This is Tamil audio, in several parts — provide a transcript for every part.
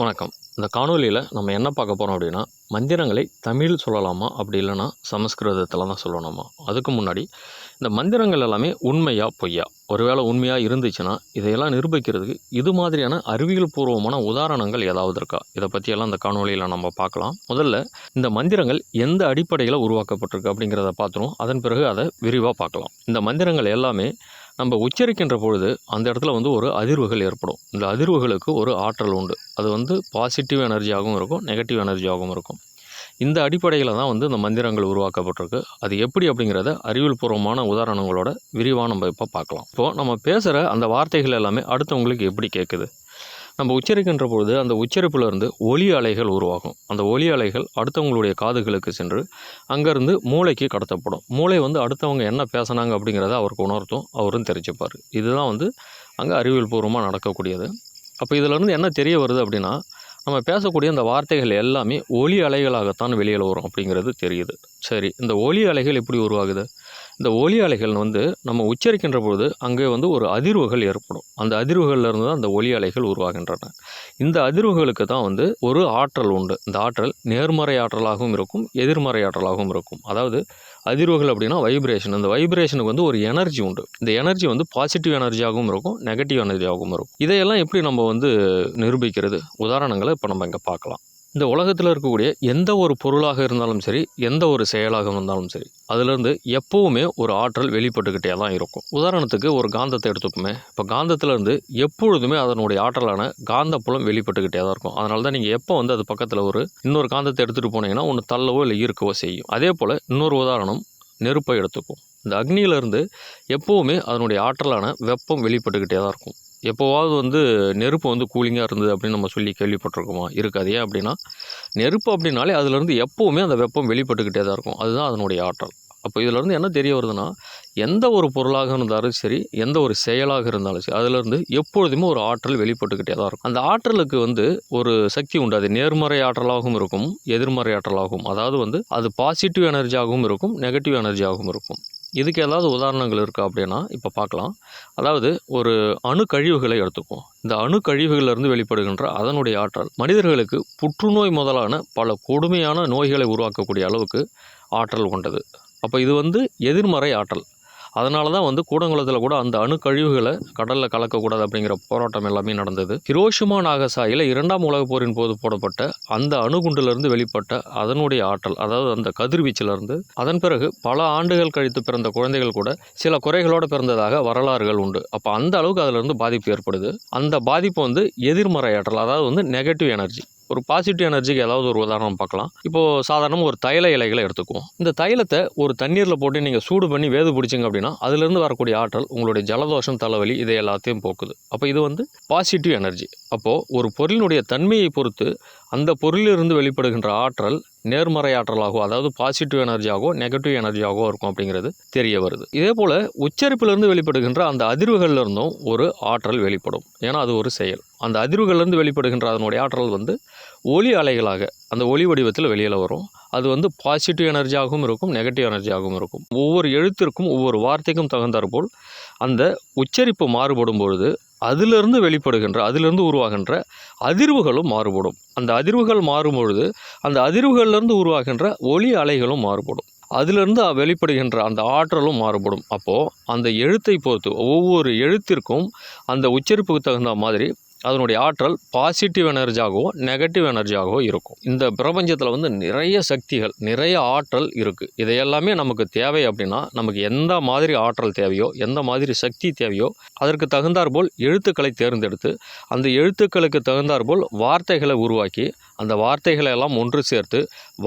வணக்கம். இந்த காணொளியில் நம்ம என்ன பார்க்க போகிறோம் அப்படின்னா, மந்திரங்களை தமிழ் சொல்லலாமா? அப்படி இல்லைன்னா சமஸ்கிருதத்தில் தான் சொல்லணுமா? அதுக்கு முன்னாடி இந்த மந்திரங்கள் எல்லாமே உண்மையா பொய்யா? ஒருவேளை உண்மையாக இருந்துச்சுன்னா இதையெல்லாம் நிரூபிக்கிறதுக்கு இது மாதிரியான அறிவியல் பூர்வமான உதாரணங்கள் ஏதாவது இருக்கா? இதை பற்றியெல்லாம் இந்த காணொளியில் நம்ம பார்க்கலாம். முதல்ல இந்த மந்திரங்கள் எந்த அடிப்படையில் உருவாக்கப்பட்டிருக்கு அப்படிங்கிறத பார்த்துருவோம். அதன் பிறகு அதை விரிவாக பார்க்கலாம். இந்த மந்திரங்கள் எல்லாமே நம்ம உச்சரிக்கின்ற பொழுது அந்த இடத்துல ஒரு அதிர்வுகள் ஏற்படும். இந்த அதிர்வுகளுக்கு ஒரு ஆற்றல் உண்டு. அது பாசிட்டிவ் எனர்ஜியாகவும் இருக்கும், நெகட்டிவ் எனர்ஜியாகவும் இருக்கும். இந்த அடிப்படையில் தான் இந்த மந்திரங்கள் உருவாக்கப்பட்டிருக்கு. அது எப்படி அப்படிங்கிறத அறிவியல் பூர்வமான உதாரணங்களோட விரிவாக நம்ம இப்போ பார்க்கலாம். இப்போது நம்ம பேசுகிற அந்த வார்த்தைகள் எல்லாமே அடுத்தவங்களுக்கு எப்படி கேட்குது? நம்ம உச்சரிக்கின்ற பொழுது அந்த உச்சரிப்பிலிருந்து ஒலி அலைகள் உருவாகும். அந்த ஒலி அலைகள் அடுத்தவங்களுடைய காதுகளுக்கு சென்று அங்கேருந்து மூளைக்கு கடத்தப்படும். மூளை அடுத்தவங்க என்ன பேசுனாங்க அப்படிங்கிறத அவருக்கு உணர்த்தும், அவரும் தெரிஞ்சுப்பார். இதுதான் அங்கே அறிவியல் பூர்வமாக நடக்கக்கூடியது. அப்போ இதிலேருந்து என்ன தெரிய வருது அப்படின்னா, நம்ம பேசக்கூடிய இந்த வார்த்தைகள் எல்லாமே ஒலி அலைகளாகத்தான் வெளியில் வரும் அப்படிங்கிறது தெரியுது. சரி, இந்த ஒலி அலைகள் எப்படி உருவாகுது? இந்த ஒலி அலைகள் நம்ம உச்சரிக்கின்ற பொழுது அங்கே ஒரு அதிர்வுகள் ஏற்படும். அந்த அதிர்வுகள்லேருந்து தான் அந்த ஒலி அலைகள் உருவாகின்றன. இந்த அதிர்வுகளுக்கு தான் ஒரு ஆற்றல் உண்டு. இந்த ஆற்றல் நேர்மறை ஆற்றலாகவும் இருக்கும், எதிர்மறை ஆற்றலாகவும் இருக்கும். அதாவது அதிர்வுகள் அப்படின்னா வைப்ரேஷன். இந்த வைப்ரேஷனுக்கு ஒரு எனர்ஜி உண்டு. இந்த எனர்ஜி பாசிட்டிவ் எனர்ஜியாகவும் இருக்கும், நெகட்டிவ் எனர்ஜியாகவும் இருக்கும். இதையெல்லாம் எப்படி நம்ம நிரூபிக்கிறது? உதாரணங்களை இப்போ நம்ம இங்கே பார்க்கலாம். இந்த உலகத்தில் இருக்கக்கூடிய எந்த ஒரு பொருளாக இருந்தாலும் சரி, எந்த ஒரு செயலாக இருந்தாலும் சரி, அதிலிருந்து எப்போவுமே ஒரு ஆற்றல் வெளிப்பட்டுக்கிட்டே தான் இருக்கும். உதாரணத்துக்கு ஒரு காந்தத்தை எடுத்துப்போமே. இப்போ காந்தத்திலேருந்து எப்பொழுதுமே அதனுடைய ஆற்றலான காந்தப்புலம் வெளிப்பட்டுக்கிட்டே தான் இருக்கும். அதனால தான் நீங்கள் எப்போ அது பக்கத்தில் இன்னொரு காந்தத்தை எடுத்துகிட்டு போனீங்கன்னா ஒன்று தள்ளவோ இல்லை ஈர்க்கவோ செய்யும். அதே போல் இன்னொரு உதாரணம் நெருப்பை எடுத்துக்கும். இந்த அக்னியிலேருந்து எப்போவுமே அதனுடைய ஆற்றலான வெப்பம் வெளிப்பட்டுக்கிட்டே தான் இருக்கும். எப்போவாவது நெருப்பு கூலிங்காக இருந்தது அப்படின்னு நம்ம சொல்லி கேள்விப்பட்டிருக்கோமா? இருக்காது. ஏன் அப்படின்னா, நெருப்பு அப்படின்னாலே அதுலேருந்து எப்போவுமே அந்த வெப்பம் வெளிப்பட்டுக்கிட்டே தான் இருக்கும். அதுதான் அதனுடைய ஆற்றல். அப்போ இதிலேருந்து என்ன தெரிய வருதுன்னா, எந்த ஒரு பொருளாக இருந்தாலும் சரி, எந்த ஒரு செயலாக இருந்தாலும் சரி, அதிலேருந்து எப்பொழுதுமே ஒரு ஆற்றல் வெளிப்பட்டுக்கிட்டே தான் இருக்கும். அந்த ஆற்றலுக்கு ஒரு சக்தி உண்டு. அது நேர்மறை ஆற்றலாகவும் இருக்கும், எதிர்மறை ஆற்றலாகவும். அதாவது அது பாசிட்டிவ் எனர்ஜியாகவும் இருக்கும், நெகட்டிவ் எனர்ஜியாகவும் இருக்கும். இதுக்கு ஏதாவது உதாரணங்கள் இருக்கா அப்படின்னா இப்போ பார்க்கலாம். அதாவது ஒரு அணு கழிவுகளை எடுத்துக்குவோம். இந்த அணு கழிவுகளிலிருந்து வெளிப்படுகின்ற அதனுடைய ஆற்றல் மனிதர்களுக்கு புற்றுநோய் முதலான பல கொடுமையான நோய்களை உருவாக்கக்கூடிய அளவுக்கு ஆற்றல் கொண்டது. அப்போ இது எதிர்மறை ஆற்றல். அதனால தான் கூடங்குளத்தில் கூட அந்த அணு கழிவுகளை கடலில் கலக்கக்கூடாது அப்படிங்கிற போராட்டம் எல்லாமே நடந்தது. ஹிரோஷிமா நாகசாகியில் 2ஆம் உலகப் போரின் போது போடப்பட்ட அந்த அணுகுண்டிலிருந்து வெளிப்பட்ட அதனுடைய ஆற்றல், அதாவது அந்த கதிர்வீச்சிலிருந்து அதன் பிறகு பல ஆண்டுகள் கழித்து பிறந்த குழந்தைகள் கூட சில குறைகளோடு பிறந்ததாக வரலாறுகள் உண்டு. அப்போ அந்த அளவுக்கு அதிலிருந்து பாதிப்பு ஏற்படுது. அந்த பாதிப்பு எதிர்மறை ஆற்றல், அதாவது நெகட்டிவ் எனர்ஜி. ஒரு பாசிட்டிவ் எனர்ஜிக்கு ஏதாவது ஒரு உதாரணம் பார்க்கலாம். இப்போது சாதாரணமாக ஒரு தைல இலைகளை எடுத்துக்குவோம். இந்த தைலத்தை ஒரு தண்ணீரில் போட்டு நீங்கள் சூடு பண்ணி வேது பிடிச்சிங்க அப்படின்னா அதிலிருந்து வரக்கூடிய ஆற்றல் உங்களுடைய ஜலதோஷம், தலைவலி இதை எல்லாத்தையும் போக்குது. அப்போ இது பாசிட்டிவ் எனர்ஜி. அப்போது ஒரு பொருளினுடைய தன்மையை பொறுத்து அந்த பொருளிலிருந்து வெளிப்படுகின்ற ஆற்றல் நேர்மறை ஆற்றலாகவோ, அதாவது பாசிட்டிவ் எனர்ஜியாகவோ, நெகட்டிவ் எனர்ஜியாகவோ இருக்கும் அப்படிங்கிறது தெரிய வருது. இதே போல் உச்சரிப்பிலிருந்து வெளிப்படுகின்ற அந்த அதிர்வுகள்லேருந்தும் ஒரு ஆற்றல் வெளிப்படும். ஏன்னா அது ஒரு செயல். அந்த அதிர்வுகள்லேருந்து வெளிப்படுகின்ற அதனுடைய ஆற்றல் ஒலி அலைகளாக அந்த ஒலி வடிவத்தில் வெளியில் வரும். அது பாசிட்டிவ் எனர்ஜியாகவும் இருக்கும், நெகட்டிவ் எனர்ஜியாகவும் இருக்கும். ஒவ்வொரு எழுத்திற்கும் ஒவ்வொரு வார்த்தைக்கும் தகுந்தாற்போல் அந்த உச்சரிப்பு மாறுபடும் பொழுது அதிலிருந்து வெளிப்படுகின்ற, அதிலிருந்து உருவாகின்ற அதிர்வுகளும் மாறுபடும். அந்த அதிர்வுகள் மாறும் பொழுது அந்த அதிர்வுகள்லேருந்து உருவாகின்ற ஒலி அலைகளும் மாறுபடும். அதிலிருந்து வெளிப்படுகின்ற அந்த ஆற்றலும் மாறுபடும். அப்போது அந்த எழுத்தை பொறுத்து ஒவ்வொரு எழுத்திற்கும் அந்த உச்சரிப்புக்கு தகுந்த மாதிரி அதனுடைய ஆற்றல் பாசிட்டிவ் எனர்ஜியாகவோ, நெகட்டிவ் எனர்ஜியாகவோ இருக்கும். இந்த பிரபஞ்சத்தில் நிறைய சக்திகள், நிறைய ஆற்றல் இருக்குது. இதையெல்லாமே நமக்கு தேவை அப்படின்னா, நமக்கு எந்த மாதிரி ஆற்றல் தேவையோ, எந்த மாதிரி சக்தி தேவையோ அதற்கு தகுந்தாற்போல் எழுத்துக்களை தேர்ந்தெடுத்து அந்த எழுத்துக்களுக்கு தகுந்தாற்போல் வார்த்தைகளை உருவாக்கி அந்த வார்த்தைகளை எல்லாம் ஒன்று சேர்த்து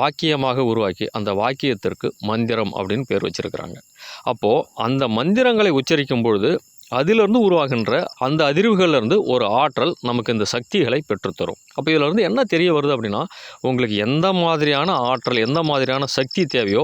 வாக்கியமாக உருவாக்கி அந்த வாக்கியத்திற்கு மந்திரம் அப்படின்னு பேர் வச்சிருக்கிறாங்க. அப்போது அந்த மந்திரங்களை உச்சரிக்கும் பொழுது அதிலிருந்து உருவாகின்ற அந்த அதிர்வுகள்லேருந்து ஒரு ஆற்றல் நமக்கு இந்த சக்திகளை பெற்றுத்தரும். அப்போ இதிலிருந்து என்ன தெரிய வருது அப்படின்னா, உங்களுக்கு எந்த மாதிரியான ஆற்றல், எந்த மாதிரியான சக்தி தேவையோ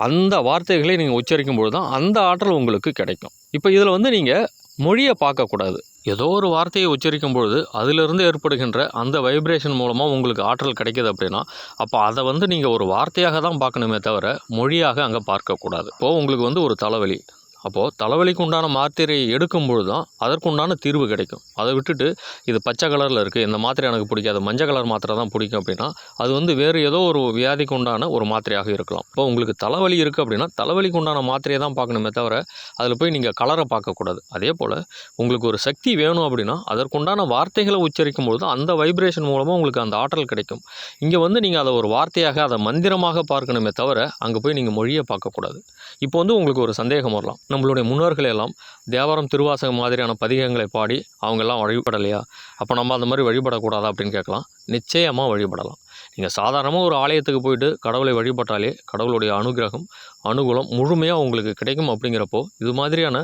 அந்த வார்த்தைகளை நீங்கள் உச்சரிக்கும் பொழுது தான் அந்த ஆற்றல் உங்களுக்கு கிடைக்கும். இப்போ இதில் நீங்கள் மொழியை பார்க்கக்கூடாது. ஏதோ ஒரு வார்த்தையை உச்சரிக்கும் பொழுது அதிலிருந்து ஏற்படுகின்ற அந்த வைப்ரேஷன் மூலமாக உங்களுக்கு ஆற்றல் கிடைக்கிது அப்படின்னா, அப்போ அதை நீங்கள் ஒரு வார்த்தையாக தான் பார்க்கணுமே தவிர மொழியாக அங்கே பார்க்கக்கூடாது. இப்போது உங்களுக்கு ஒரு தலைவலி, அப்போது தலைவலிக்கு உண்டான மாத்திரையை எடுக்கும்பொழுது தான் அதற்குண்டான தீர்வு கிடைக்கும். அதை விட்டுட்டு இது பச்சை கலரில் இருக்குது, இந்த மாத்திரை எனக்கு பிடிக்காது, மஞ்சள் கலர் மாத்திரை தான் பிடிக்கும் அப்படின்னா அது வந்து வேறு ஏதோ ஒரு வியாதிக்கு உண்டான ஒரு மாத்திரையாக இருக்கலாம். இப்போ உங்களுக்கு தலைவலி இருக்குது அப்படின்னா தலைவலிக்கு உண்டான மாத்திரையை தான் பார்க்கணுமே தவிர அதில் போய் நீங்கள் கலரை பார்க்கக்கூடாது. அதே போல் உங்களுக்கு ஒரு சக்தி வேணும் அப்படின்னா அதற்குண்டான வார்த்தைகளை உச்சரிக்கும் பொழுது அந்த வைப்ரேஷன் மூலமாக உங்களுக்கு அந்த ஆற்றல் கிடைக்கும். இங்கே வந்து நீங்கள் அதை ஒரு வார்த்தையாக அதை மந்திரமாக பார்க்கணுமே தவிர அங்கே போய் நீங்கள் மொழியை பார்க்கக்கூடாது. இப்போ வந்து உங்களுக்கு ஒரு சந்தேகம் வரலாம், நம்மளுடைய முன்னோர்கள் எல்லாம் தேவாரம் திருவாசகம் மாதிரியான பதிகங்களை பாடி அவங்கெல்லாம் வழிபடலையா, அப்போ நம்ம அந்த மாதிரி வழிபடக்கூடாதா அப்படின்னு கேட்கலாம். நிச்சயமாக வழிபடலாம். நீங்கள் சாதாரணமாக ஒரு ஆலயத்துக்கு போயிட்டு கடவுளை வழிபட்டாலே கடவுளுடைய அனுகிரகம் அனுகூலம் முழுமையாக உங்களுக்கு கிடைக்கும். அப்படிங்கிறப்போ இது மாதிரியான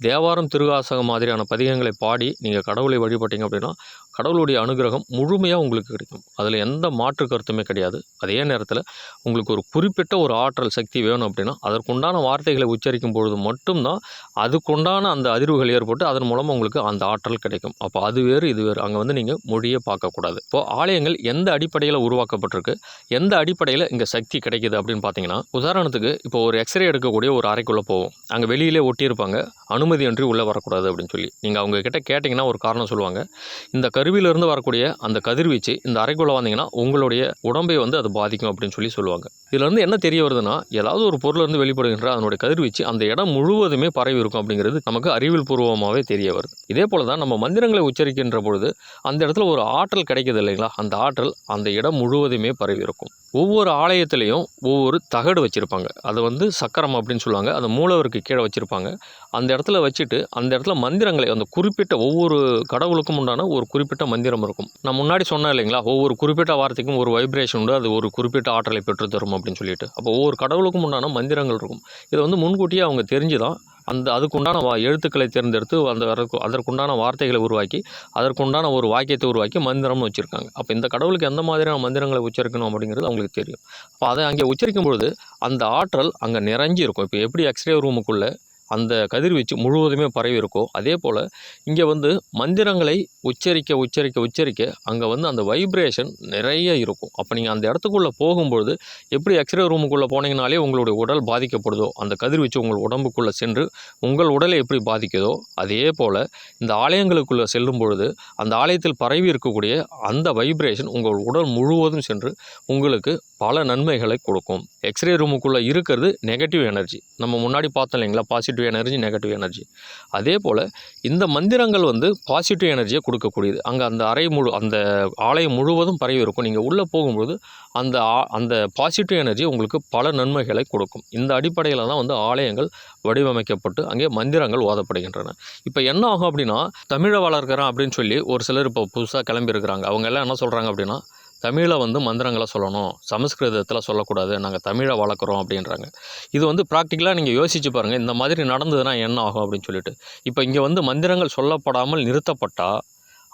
தேவாரம் திருவாசகம் மாதிரியான பதிகங்களை பாடி நீங்கள் கடவுளை வழிபட்டீங்க அப்படின்னா கடவுளுடைய அனுகிரகம் முழுமையாக உங்களுக்கு கிடைக்கும். அதில் எந்த மாற்று கருத்துமே கிடையாது. அதே நேரத்தில் உங்களுக்கு ஒரு குறிப்பிட்ட ஒரு ஆற்றல் சக்தி வேணும் அப்படின்னா அதற்குண்டான வார்த்தைகளை உச்சரிக்கும் பொழுது மட்டும்தான் அதுக்குண்டான அந்த அதிர்வுகள் ஏற்பட்டு அதன் மூலமாக உங்களுக்கு அந்த ஆற்றல் கிடைக்கும். அப்போ அது வேறு இது வேறு. அங்கே வந்து நீங்கள் மொழியை பார்க்கக்கூடாது. இப்போது ஆலயங்கள் எந்த அடிப்படையில் உருவாக்கப்பட்டிருக்கு, எந்த அடிப்படையில் இங்கே சக்தி கிடைக்கிது அப்படின்னு பார்த்தீங்கன்னா, உதாரணத்துக்கு இப்போ ஒரு எக்ஸ்ரே எடுக்கக்கூடிய ஒரு அறைக்குள்ளே போவோம். அங்கே வெளியிலே ஒட்டியிருப்பாங்க அனுமதியின்றி உள்ளே வரக்கூடாது அப்படின்னு சொல்லி. நீங்கள் அவங்க கிட்ட கேட்டிங்கன்னா ஒரு காரணம் சொல்லுவாங்க, இந்த கருவியிலிருந்து வரக்கூடிய அந்த கதிர்வீச்சு இந்த அறைக்குள்ளே வந்தீங்கன்னா உங்களுடைய உடம்பை வந்து அது பாதிக்கும் அப்படின்னு சொல்லுவாங்க. இதுலேருந்து என்ன தெரிய வருதுன்னா, ஏதாவது ஒரு பொருளிலிருந்து வெளிப்படுகின்ற அதனுடைய கதிர்வீச்சு அந்த இடம் முழுவதுமே பரவி இருக்கும் அப்படிங்கிறது நமக்கு அறிவியல் பூர்வமாகவே தெரிய வருது. இதே போல் தான் நம்ம மந்திரங்களை உச்சரிக்கின்ற பொழுது அந்த இடத்துல ஒரு ஆற்றல் கிடைக்கிது இல்லைங்களா, அந்த ஆற்றல் அந்த இடம் முழுவதுமே பரவி இருக்கும். ஒவ்வொரு ஆலயத்திலையும் ஒவ்வொரு தகடு வச்சுருப்பாங்க, அதை வந்து சக்கரம் அப்படின்னு சொல்லுவாங்க. அந்த மூலவருக்கு கீழே வச்சுருப்பாங்க. அந்த இடத்துல வச்சுட்டு அந்த இடத்துல மந்திரங்களை அந்த குறிப்பிட்ட ஒவ்வொரு கடவுளுக்கும் உண்டான ஒரு குறிப்பிட்ட மந்திரம் இருக்கும். நான் முன்னாடி சொன்னேன் இல்லைங்களா, ஒவ்வொரு குறிப்பிட்ட வார்த்தைக்கும் ஒரு வைப்ரேஷன் உண்டு, அது ஒரு குறிப்பிட்ட ஆற்றலை பெற்று தரும் அப்படின்னு சொல்லிட்டு. அப்போ ஒவ்வொரு கடவுளுக்கும் உண்டான மந்திரங்கள் இருக்கும். இதை வந்து முன்கூட்டியே அவங்க தெரிஞ்சு தான் அதுக்குண்டான எழுத்துக்களை தேர்ந்தெடுத்து அதற்குண்டான வார்த்தைகளை உருவாக்கி அதற்குண்டான ஒரு வாக்கியத்தை உருவாக்கி மந்திரம்னு வச்சுருக்காங்க. அப்போ இந்த கடவுளுக்கு எந்த மாதிரியான மந்திரங்களை உச்சரிக்கணும் அப்படிங்கிறது அவங்களுக்கு தெரியும். அப்போ அதை அங்கே உச்சரிக்கும் பொழுது அந்த ஆற்றல் அங்கே நிறைஞ்சி இருக்கும். இப்போ எப்படி எக்ஸ்ரே ரூமுக்குள்ளே அந்த கதிர்வீச்சு முழுவதுமே பரவி இருக்கோ அதே போல் இங்கே வந்து மந்திரங்களை உச்சரிக்க உச்சரிக்க உச்சரிக்க அங்கே வந்து அந்த வைப்ரேஷன் நிறைய இருக்கும். அப்போ நீங்கள் அந்த இடத்துக்குள்ளே போகும்பொழுது எப்படி எக்ஸ்ரே ரூமுக்குள்ளே போனீங்கனாலே உங்களுடைய உடல் பாதிக்கப்படுதோ அந்த கதிர்வீச்சு உங்கள் உடம்புக்குள்ளே சென்று உங்கள் உடலை எப்படி பாதிக்குதோ அதே போல் இந்த ஆலயங்களுக்குள்ளே செல்லும் பொழுது அந்த ஆலயத்தில் பரவி இருக்கக்கூடிய அந்த வைப்ரேஷன் உங்கள் உடல் முழுவதும் சென்று உங்களுக்கு பல நன்மைகளை கொடுக்கும். எக்ஸ்ரே ரூமுக்குள்ளே இருக்கிறது நெகட்டிவ் எனர்ஜி, நம்ம முன்னாடி பார்த்தோம் இல்லைங்களா, பாசிட்டிவ் எனர்ஜி நெகட்டிவ் எனர்ஜி. அதே போல் இந்த மந்திரங்கள் வந்து பாசிட்டிவ் எனர்ஜியை கொடுக்கக்கூடியது. அங்கே அந்த அந்த ஆலயம் முழுவதும் பரவி இருக்கும். நீங்கள் உள்ளே போகும்போது அந்த பாசிட்டிவ் எனர்ஜி உங்களுக்கு பல நன்மைகளை கொடுக்கும். இந்த அடிப்படையில் தான் வந்து ஆலயங்கள் வடிவமைக்கப்பட்டு அங்கே மந்திரங்கள் ஓதப்படுகின்றன. இப்போ என்ன ஆகும் அப்படின்னா, தமிழை வளர்க்குறேன் அப்படின்னு சொல்லி ஒரு சிலர் இப்போ புதுசாக கிளம்பியிருக்கிறாங்க. அவங்க எல்லாம் என்ன சொல்கிறாங்க அப்படின்னா, தமிழை வந்து மந்திரங்களை சொல்லணும், சமஸ்கிருதத்தில் சொல்லக்கூடாது, நாங்கள் தமிழை வளர்க்குறோம் அப்படின்றாங்க. இது வந்து ப்ராக்டிக்கலாக நீங்கள் யோசிச்சு பாருங்கள், இந்த மாதிரி நடந்ததுன்னா என்ன ஆகும் அப்படின்னு சொல்லிட்டு. இப்போ இங்கே வந்து மந்திரங்கள் சொல்லப்படாமல் நிறுத்தப்பட்டால்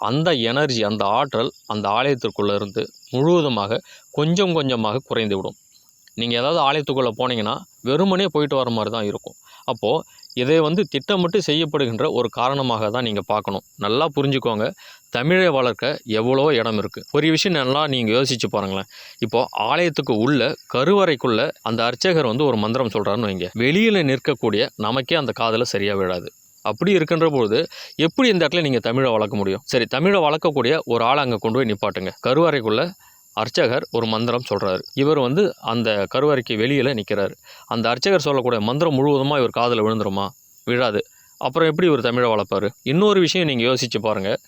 அந்த எனர்ஜி அந்த ஆற்றல் அந்த ஆலயத்திற்குள்ளே இருந்து முழுவதுமாக கொஞ்சம் கொஞ்சமாக குறைந்து விடும். நீங்கள் ஏதாவது ஆலயத்துக்குள்ளே போனீங்கன்னா வெறுமனே போயிட்டு வர மாதிரி தான் இருக்கும். அப்போது இதை வந்து திட்டமிட்டு செய்யப்படுகின்ற ஒரு காரணமாக தான் நீங்கள் பார்க்கணும். நல்லா புரிஞ்சுக்கோங்க, தமிழை வளர்க்க எவ்வளோ இடம் இருக்குது. ஒரு விஷயம் நல்லா நீங்கள் யோசிச்சு பாருங்களேன். இப்போது ஆலயத்துக்கு உள்ள கருவறைக்குள்ளே அந்த அர்ச்சகர் வந்து ஒரு மந்திரம் சொல்கிறாருன்னு வைங்க, வெளியில் நிற்கக்கூடிய நமக்கே அந்த காதில் சரியாக விழாது. அப்படி இருக்கின்ற பொழுது எப்படி இந்த இடத்துல நீங்கள் தமிழை வளர்க்க முடியும்? சரி, தமிழை வளர்க்கக்கூடிய ஒரு ஆளை அங்கே கொண்டு போய் நிப்பாட்டுங்க. கருவறைக்குள்ளே அர்ச்சகர் ஒரு மந்திரம் சொல்கிறாரு, இவர் வந்து அந்த கருவறைக்கு வெளியில் நிற்கிறாரு. அந்த அர்ச்சகர் சொல்லக்கூடிய மந்திரம் முழுவதுமாக இவர் காதில் விழுந்துருமா? விழாது. அப்புறம் எப்படி இவர் தமிழை வளர்ப்பார்? இன்னொரு விஷயம் நீங்கள் யோசித்து பாருங்கள்,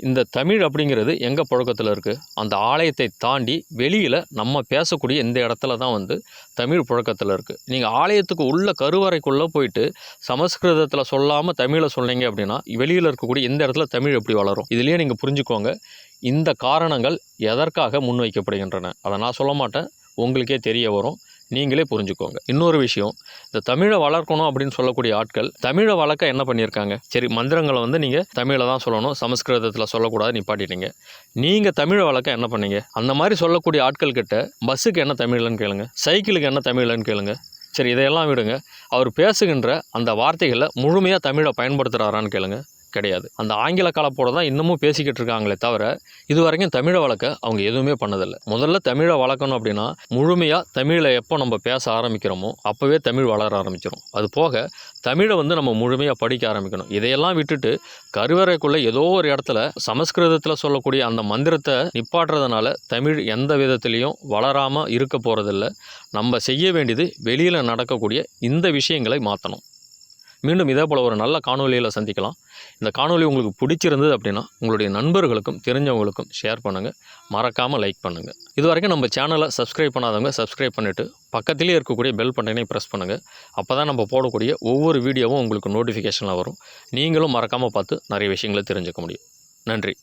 இந்த தமிழ் அப்படிங்கிறது எங்கே புழக்கத்தில் இருக்குது? அந்த ஆலயத்தை தாண்டி வெளியில் நம்ம பேசக்கூடிய இந்த இடத்துல தான் வந்து தமிழ் புழக்கத்தில் இருக்குது. நீங்கள் ஆலயத்துக்கு உள்ள கருவறைக்குள்ளே போயிட்டு சமஸ்கிருதத்தில் சொல்லாமல் தமிழை சொன்னீங்க அப்படின்னா வெளியில் இருக்கக்கூடிய இந்த இடத்துல தமிழ் எப்படி வளரும்? இதுலேயே நீங்கள் புரிஞ்சுக்கோங்க இந்த காரணங்கள் எதற்காக முன்வைக்கப்படுகின்றன. அதை நான் சொல்ல மாட்டேன், உங்களுக்கே தெரிய வரும், நீங்களே புரிஞ்சுக்கோங்க. இன்னொரு விஷயம், இந்த தமிழை வளர்க்கணும் அப்படின்னு சொல்லக்கூடிய ஆட்கள் தமிழை வளர்க்க என்ன பண்ணியிருக்காங்க? சரி, மந்திரங்களை வந்து நீங்கள் தமிழை தான் சொல்லணும், சமஸ்கிருதத்தில் சொல்லக்கூடாது நிப்பாட்டிட்டீங்க. நீங்கள் தமிழை வளர்க்க என்ன பண்ணீங்க? அந்த மாதிரி சொல்லக்கூடிய ஆட்கள் கிட்ட பஸ்ஸுக்கு என்ன தமிழ்லன்னு கேளுங்க, சைக்கிளுக்கு என்ன தமிழ்லன்னு கேளுங்க. சரி, இதையெல்லாம் விடுங்க, அவர் பேசுகின்ற அந்த வார்த்தைகளை முழுமையாக தமிழை பயன்படுத்துகிறாரான்னு கேளுங்க. கிடையாது. அந்த ஆங்கில கலப்போட தான் இன்னமும் பேசிக்கிட்டு இருக்காங்களே தவிர இது வரைக்கும் தமிழை வளர்க்க அவங்க எதுவுமே பண்ணதில்லை. முதல்ல தமிழை வளர்க்கணும் அப்படின்னா முழுமையாக தமிழை எப்போ நம்ம பேச ஆரம்பிக்கிறோமோ அப்போவே தமிழ் வளர ஆரம்பிச்சிடும். அது போக தமிழை நம்ம முழுமையாக படிக்க ஆரம்பிக்கணும். இதையெல்லாம் விட்டுட்டு கருவறைக்குள்ளே ஏதோ ஒரு இடத்துல சமஸ்கிருதத்தில் சொல்லக்கூடிய அந்த மந்திரத்தை நிப்பாட்டுறதுனால தமிழ் எந்த விதத்துலேயும் வளராமல் இருக்க போகிறதில்ல. நம்ம செய்ய வேண்டியது வெளியில் நடக்கக்கூடிய இந்த விஷயங்களை மாற்றணும். மீண்டும் இதே போல் ஒரு நல்ல காணொலியில் சந்திக்கலாம். இந்த காணொலி உங்களுக்கு பிடிச்சிருந்தது அப்படின்னா உங்களுடைய நண்பர்களுக்கும் தெரிஞ்சவங்களுக்கும் ஷேர் பண்ணுங்கள். மறக்காமல் லைக் பண்ணுங்கள். இது வரைக்கும் நம்ம சேனலை சப்ஸ்கிரைப் பண்ணாதவங்க சப்ஸ்கிரைப் பண்ணிவிட்டு பக்கத்திலே இருக்கக்கூடிய பெல் பட்டனை ப்ரெஸ் பண்ணுங்கள். அப்போ தான் நம்ம போடக்கூடிய ஒவ்வொரு வீடியோவும் உங்களுக்கு நோட்டிஃபிகேஷனில் வரும். நீங்களும் மறக்காமல் பார்த்து நிறைய விஷயங்களை தெரிஞ்சுக்க முடியும். நன்றி.